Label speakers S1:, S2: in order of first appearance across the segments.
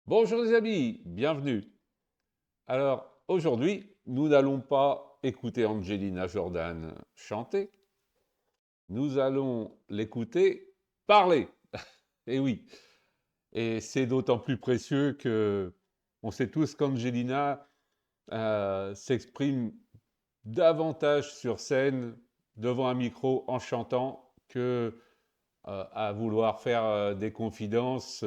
S1: Bonjour les amis, bienvenue. Alors aujourd'hui, nous n'allons pas écouter Angelina Jordan chanter, nous allons l'écouter parler. Et oui, et c'est d'autant plus précieux que on sait tous qu'Angelina s'exprime davantage sur scène devant un micro en chantant que à vouloir faire des confidences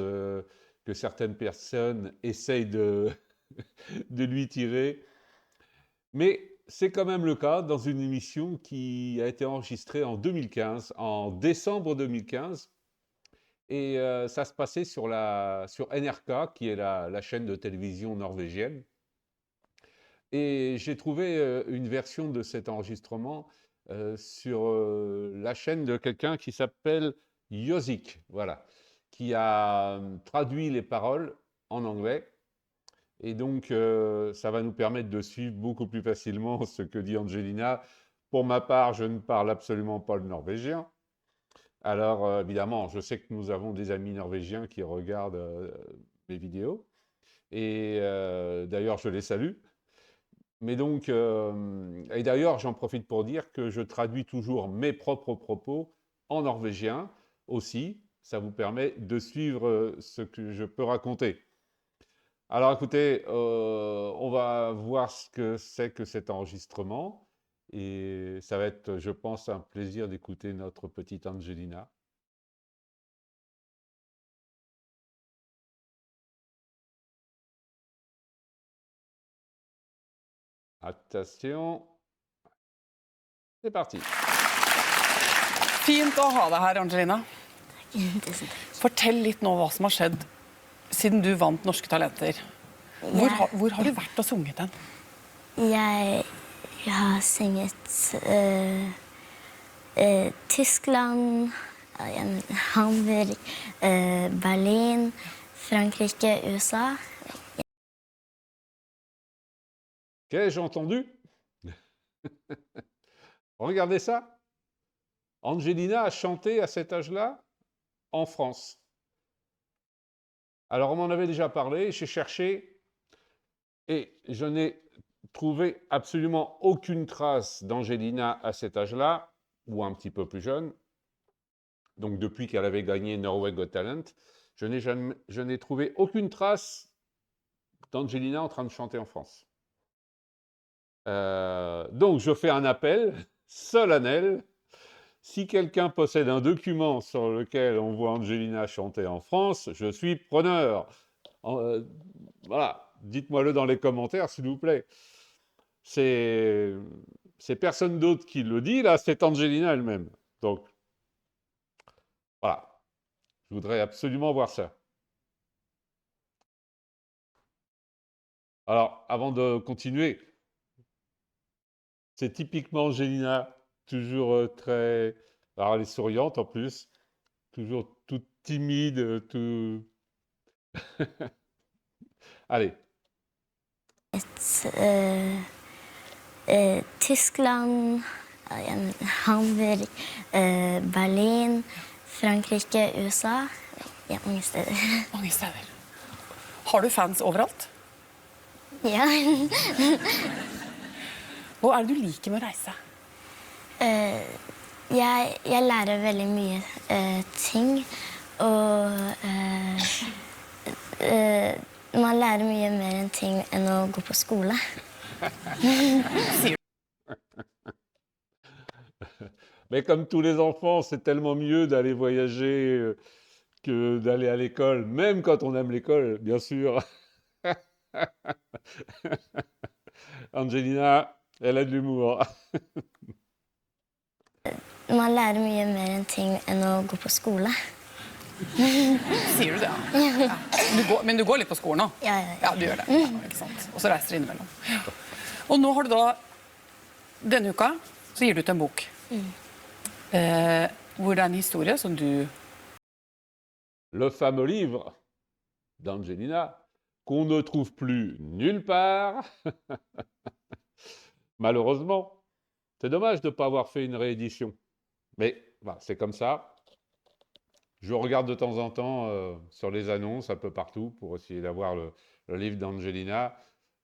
S1: que certaines personnes essayent de lui tirer. Mais c'est quand même le cas dans une émission qui a été enregistrée en 2015, en décembre 2015. Et ça se passait sur NRK, qui est la chaîne de télévision norvégienne. Et j'ai trouvé une version de cet enregistrement sur la chaîne de quelqu'un qui s'appelle Yozik, voilà, qui a traduit les paroles en anglais. Et donc, ça va nous permettre de suivre beaucoup plus facilement ce que dit Angelina. Pour ma part, je ne parle absolument pas le norvégien. Alors, évidemment, je sais que nous avons des amis norvégiens qui regardent mes vidéos. Et d'ailleurs, je les salue. Mais donc, et d'ailleurs, j'en profite pour dire que je traduis toujours mes propres propos en norvégien aussi. Ça vous permet de suivre ce que je peux raconter. Alors écoutez, on va voir ce que c'est que cet enregistrement. Et ça va être, je pense, un plaisir d'écouter notre petite Angelina. Attention, c'est parti.
S2: Fint å ha deg her, Angelina.
S3: Tusen takk.
S2: Fortell litt nå hva som har skjedd siden du vant Norske Talenter. Hvor har du vært og sunget den?
S3: Jeg har sunget Tyskland, Hamburg, Berlin, Frankrike, USA.
S1: Qu'ai-je entendu? Regardez ça. Angelina a chanté à cet âge-là en France. Alors, on m'en avait déjà parlé, j'ai cherché et je n'ai trouvé absolument aucune trace d'Angelina à cet âge-là, ou un petit peu plus jeune. Donc, depuis qu'elle avait gagné Norway Got Talent, je n'ai trouvé aucune trace d'Angelina en train de chanter en France. Donc, je fais un appel solennel. Si quelqu'un possède un document sur lequel on voit Angelina chanter en France, je suis preneur. Voilà, dites-moi-le dans les commentaires, s'il vous plaît. C'est personne d'autre qui le dit, là, c'est Angelina elle-même. Donc, voilà, je voudrais absolument voir ça. Alors, avant de continuer, c'est typiquement Angelina, toujours très... Alors, elle est souriante en plus, toujours toute timide, tout... Allez.
S3: Tyskland, Hamburg, Berlin, Frankrike, USA. Ja, mange steder.
S2: Mange steder. Har du fans overalt?
S3: Ja.
S2: Hva er det du liker med å reise?
S3: Jeg lærer veldig mye ting, og man lærer mye mer enn ting enn å gå på skole.
S1: Mais comme tous les enfants, c'est tellement mieux d'aller voyager que d'aller à l'école, même quand on aime l'école, bien sûr. Angelina, elle a de l'humour.
S3: Man lærer mye mer enn ting enn å gå på skole.
S2: Sier du det? Ja. Men du går litt på skolen nå?
S3: Ja.
S2: Ja, du gjør det. Ja, ikke sant? Og så reiser du innimellom. Og nå har du da, denne uka, så gir du ut en bok. Hvor det er en historie som du...
S1: Le fameux livre d'Angelina, qu'on ne trouve plus nulle part. Malheureusement, c'est dommage de ne pas avoir fait une réédition. Mais voilà, c'est comme ça. Je regarde de temps en temps sur les annonces un peu partout pour essayer d'avoir le livre d'Angelina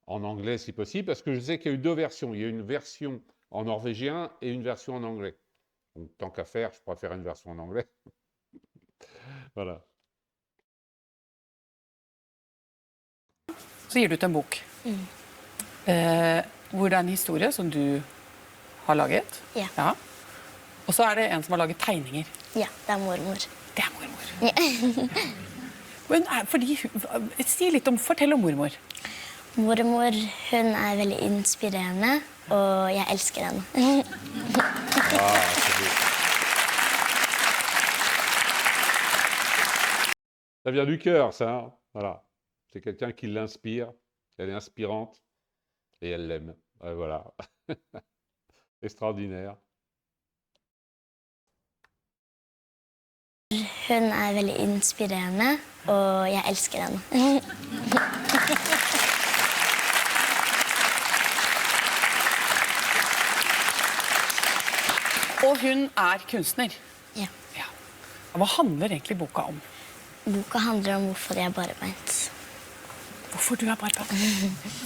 S1: en anglais si possible, parce que je sais qu'il y a eu deux versions. Il y a une version en norvégien et une version en anglais. Donc, tant qu'à faire, je préfère une version en anglais. Voilà.
S2: Så gir du ut en bok. Hvor det er en historie som du har laget.
S3: Ja.
S2: Og så er det en som har laget tegninger.
S3: Ja, det er mormor.
S2: Det er mormor. Men si litt om, fortell om mormor.
S3: Mormor, hun er veldig inspirerende, og jeg elsker henne.
S1: Ah, c'est beau. Ça vient du cœur, ça, hein. Voilà. C'est quelqu'un qui l'inspire, elle est inspirante et elle l'aime. Ouais, voilà. Extraordinaire.
S3: Hun er veldig inspirerende, og jeg elsker henne.
S2: Og hun er kunstner.
S3: Ja.
S2: Hva handler egentlig boka om?
S3: Boka handler om hvorfor jeg er barbeint.
S2: Hvorfor du er barbeint?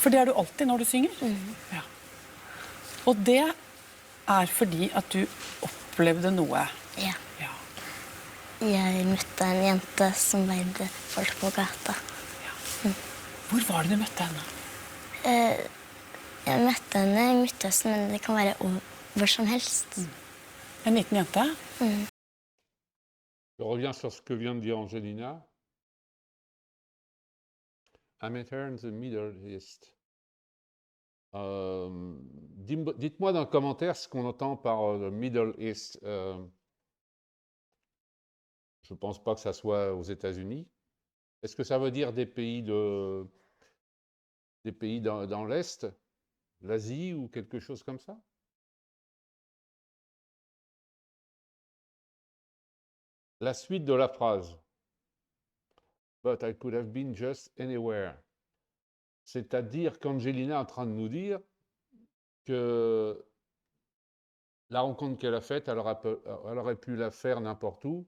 S2: For det er du alltid når du synger. Ja. Og det er fordi at du opplevde noe.
S3: Ja.
S2: Ja.
S3: Jeg møtte en jente som veide folk på gata.
S2: Hvor var det du møtte henne?
S3: Jeg møtte henne i Midtøsten, men det kan være hvor som helst.
S2: En liten jente?
S1: Je reviens sur ce que vient de dire Angelina. I met her in the Middle East. Dites-moi dans le commentaire ce qu'on entend par le Middle East. Je ne pense pas que ça soit aux États-Unis. Est-ce que ça veut dire des pays dans l'Est, l'Asie ou quelque chose comme ça? La suite de la phrase. But I could have been just anywhere. C'est-à-dire qu'Angelina est en train de nous dire que la rencontre qu'elle a faite, elle aurait pu la faire n'importe où,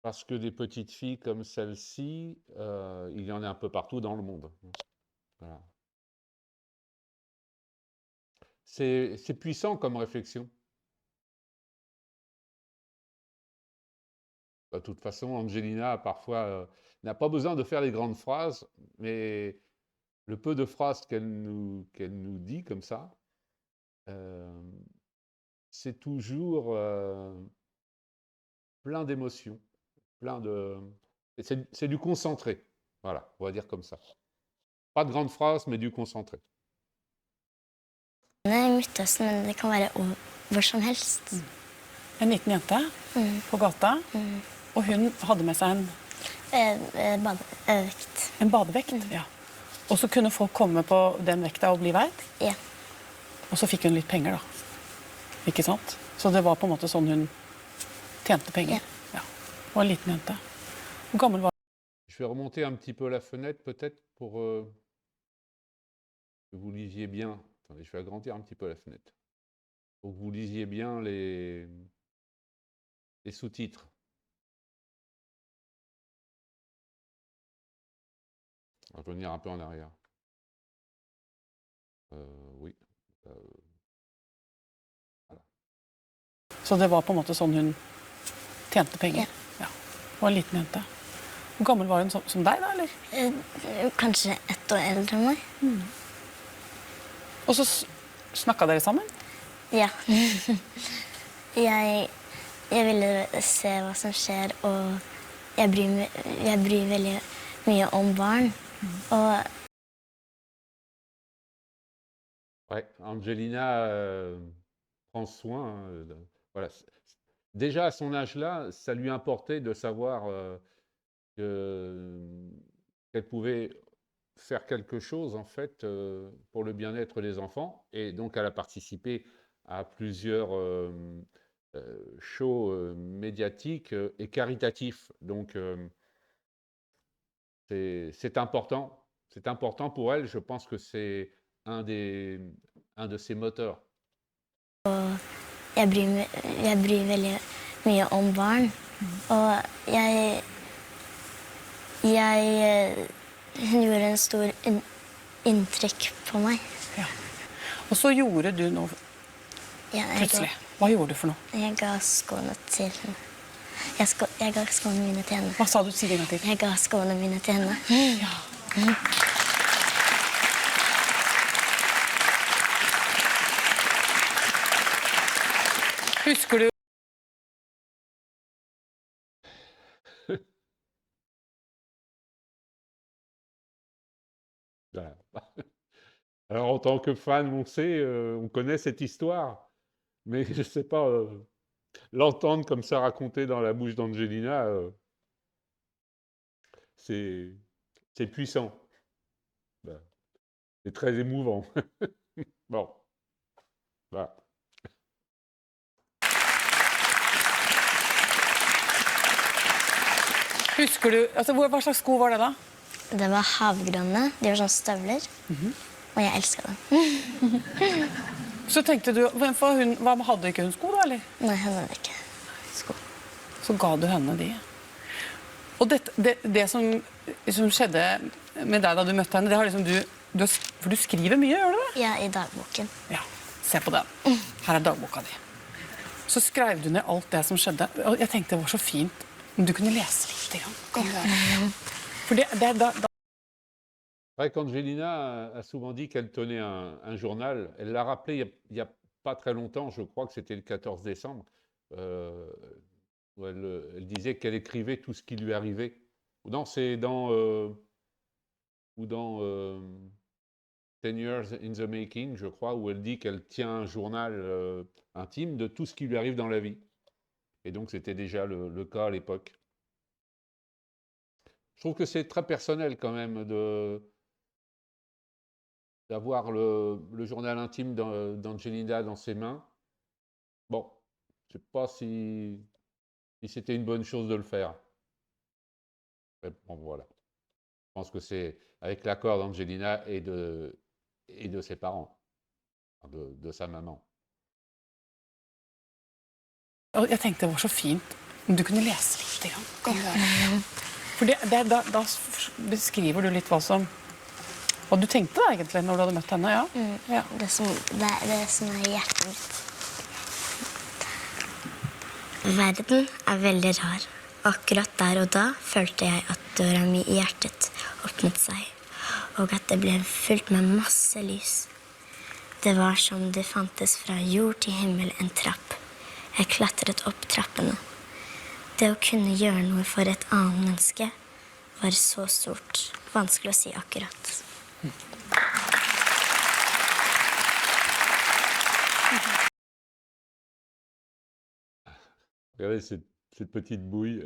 S1: parce que des petites filles comme celle-ci, il y en a un peu partout dans le monde. Voilà. C'est puissant comme réflexion. De toute façon, Angelina, parfois, n'a pas besoin de faire les grandes phrases, mais le peu de phrases qu'elle nous dit comme ça, c'est toujours plein d'émotions, c'est du concentré. Voilà, on va dire comme ça. Pas de grandes phrases, mais du concentré.
S3: I Midtøsten, men det kan være hvor som helst.
S2: En liten jente på gata, og hun hadde med seg en badevekt. Ja. Og så kunne folk komme på den vekta og bli veid.
S3: Ja.
S2: Og så fikk hun litt penger, da. Ikke sant? Så det var på en måte sånn hun tjente penger. Ja. Og en liten jente. Hvor gammel var hun?
S1: Je vais remonter un petit peu la fenêtre, peut-être, pour que vous lisiez bien. Attendez, je vais agrandir un petit peu la fenêtre. Pour que vous lisiez bien les sous-titres. On va revenir un peu en arrière. Oui. Voilà.
S2: Så det var på en måte sånn hun tjente penger. Ja. Og en liten jente. Hvor gammel var hun som deg, da, eller?
S3: Kanskje 1 år eldre enn meg.
S2: Og så snakka dere sammen?
S3: Ja. Jeg ville se hva som skjer, og jeg bryr veldig mye om barn. Og
S1: Ouais, Angelina prend soin. Voilà. Déjà à son âge-là, ça lui importait de savoir qu'elle pouvait faire quelque chose en fait pour le bien-être des enfants, et donc elle a participé à plusieurs shows médiatiques et caritatifs. Donc c'est important pour elle. Je pense que c'est un de ses moteurs.
S3: jeg bryr veldig mye om barn, Og hun gjorde en stor inntrykk på meg.
S2: Ja. Og så gjorde du noe plutselig. Hva gjorde du for noe?
S3: Jeg ga skoene til henne. Jeg ga skoene mine til henne.
S2: Hva sa du? Si det en gang til.
S3: Jeg ga skoene mine til henne.
S2: Ja. Husker du
S1: Voilà. Alors, en tant que fan, on sait, on connaît cette histoire, mais je ne sais pas, l'entendre comme ça raconter dans la bouche d'Angelina, c'est puissant. Ben, c'est très émouvant. Bon, voilà.
S2: Husker du, altså, hva slags sko var det da?
S3: Det var havgrønne. De var sånn støvler. Og jeg elsket dem.
S2: Så tenkte du, for hun, hadde ikke hun sko da, eller?
S3: Nei, hun hadde ikke sko.
S2: Så ga du henne de. Og det som skjedde med deg da du møtte henne, det har liksom for du skriver mye, gjør du det?
S3: Ja, i dagboken.
S2: Ja, se på den. Her er dagboka di. Så skrev du ned alt det som skjedde. Og jeg tenkte det var så fint om du kunne lese litt. Kan du For det
S1: C'est vrai qu'Angelina a souvent dit qu'elle tenait un journal. Elle l'a rappelé il n'y a pas très longtemps, je crois que c'était le 14 décembre, où elle disait qu'elle écrivait tout ce qui lui arrivait. Non, c'est dans 10 Years in the Making, je crois, où elle dit qu'elle tient un journal intime de tout ce qui lui arrive dans la vie. Et donc, c'était déjà le cas à l'époque. Je trouve que c'est très personnel quand même d'avoir le journal intime d'Angelina dans ses mains. Bon, je ne sais pas si c'était une bonne chose de le faire. Mais bon, voilà. Je pense que c'est avec l'accord d'Angelina et de ses parents, de sa maman.
S2: Jeg tenkte det var så fint om du kunne lese litt. Kan du For da beskriver du litt hva du tenkte da, egentlig når du hadde møtt henne, ja? Ja.
S3: Det som er i hjertet mitt. Verden er veldig rar. Akkurat der og da følte jeg at døra mi i hjertet åpnet seg, og at det ble fylt med masse lys. Det var som det fantes fra jord til himmel en trapp. Jeg klatret opp trappene. Det å kunne gjøre noe for et annet menneske var så stort. Vanskelig å si akkurat.
S1: Regardez cette petite bouille.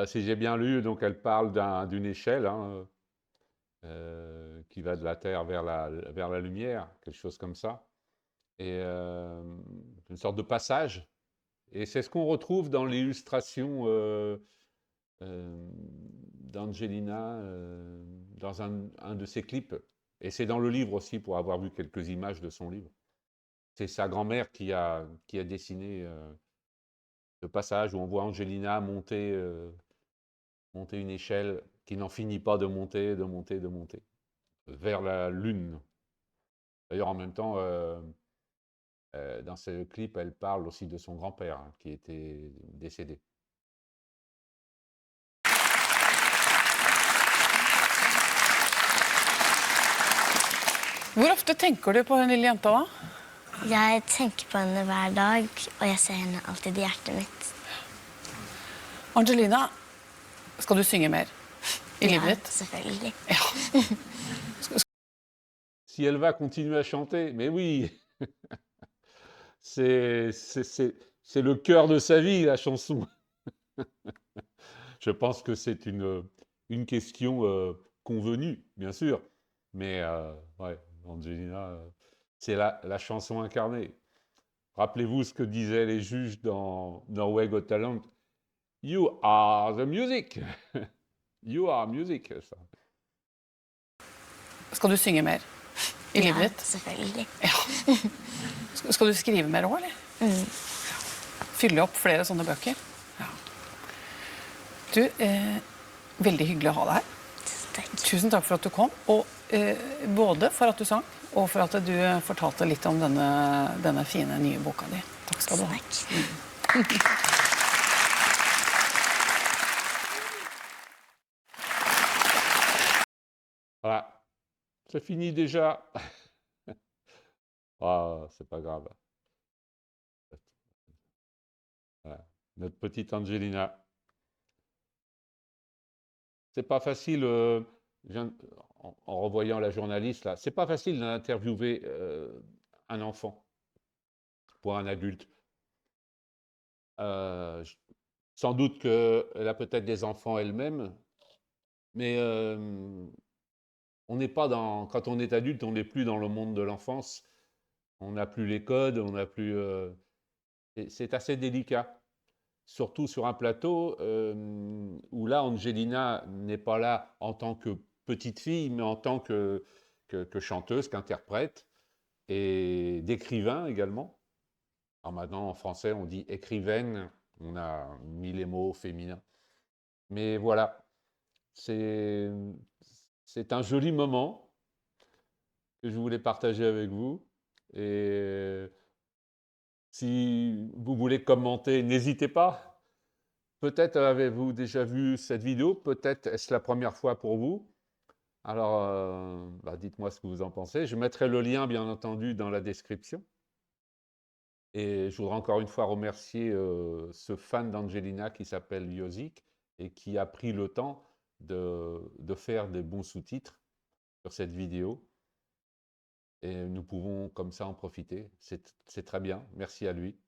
S1: Si j'ai bien lu, donc elle parle d'une échelle qui va de la Terre vers la lumière, quelque chose comme ça. Et une sorte de passage. Et c'est ce qu'on retrouve dans l'illustration d'Angelina dans un de ses clips. Et c'est dans le livre aussi, pour avoir vu quelques images de son livre. C'est sa grand-mère qui a dessiné ce passage où on voit Angelina monter une échelle qui n'en finit pas de monter, vers la lune. D'ailleurs, en même temps, dans ce clip, elle parle aussi de son grand-père qui était décédé.
S2: Hvor ofte tenker du på den lille jenta da?
S3: Jeg tenker på henne hver dag, og jeg ser henne alltid i hjertet mitt.
S2: Angelina, skal du synge mer i livet ditt?
S3: Ja, selvfølgelig.
S2: Ja.
S1: Si elle va continuer à chanter, mais oui, c'est le cœur de sa vie, la chanson. Je pense que c'est une question convenue, bien sûr, mais ouais, Angelina, c'est la chanson incarnée. Rappelez-vous ce que disaient les juges dans Norway Got Talent. You are the music. You are music. Ça.
S2: Skal du synge mer i livet ditt?
S3: Ja, selvfølgelig.
S2: Ja. Skal du skrive mer også, eller? fylle opp flere sånne bøker. Ja. Du, veldig hyggelig å ha deg her.
S3: Takk.
S2: Tusen takk for at du kom, og både for at du sang, og for at du fortalte litt om denne fine nye boka di. Takk skal du ha.
S3: Takk.
S1: Voilà. C'est fini déjà. Ah, c'est pas grave. Voilà. Notre petite Angelina. C'est pas facile, en revoyant la journaliste là, c'est pas facile d'interviewer un enfant pour un adulte. Sans doute qu'elle a peut-être des enfants elle-même, mais on n'est pas dans. Quand on est adulte, on n'est plus dans le monde de l'enfance. On n'a plus les codes, on n'a plus. C'est assez délicat. Surtout sur un plateau où là, Angelina n'est pas là en tant que petite fille, mais en tant que chanteuse, qu'interprète et d'écrivain également. Alors maintenant, en français, on dit écrivaine, on a mis les mots féminins. Mais voilà, c'est un joli moment que je voulais partager avec vous. Et si vous voulez commenter, n'hésitez pas. Peut-être avez-vous déjà vu cette vidéo, peut-être est-ce la première fois pour vous. Alors, dites-moi ce que vous en pensez. Je mettrai le lien, bien entendu, dans la description. Et je voudrais encore une fois remercier ce fan d'Angelina qui s'appelle Yozik et qui a pris le temps de faire des bons sous-titres sur cette vidéo. Et nous pouvons comme ça en profiter. C'est très bien. Merci à lui.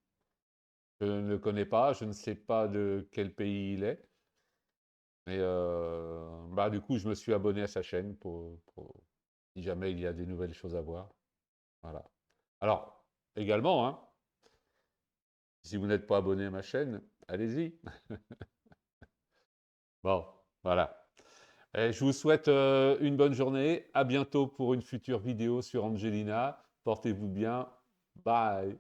S1: Je ne le connais pas, je ne sais pas de quel pays il est. Mais du coup, je me suis abonné à sa chaîne pour si jamais il y a des nouvelles choses à voir. Voilà. Alors, également, hein, si vous n'êtes pas abonné à ma chaîne, allez-y. Bon, voilà. Et je vous souhaite une bonne journée. À bientôt pour une future vidéo sur Angelina. Portez-vous bien. Bye.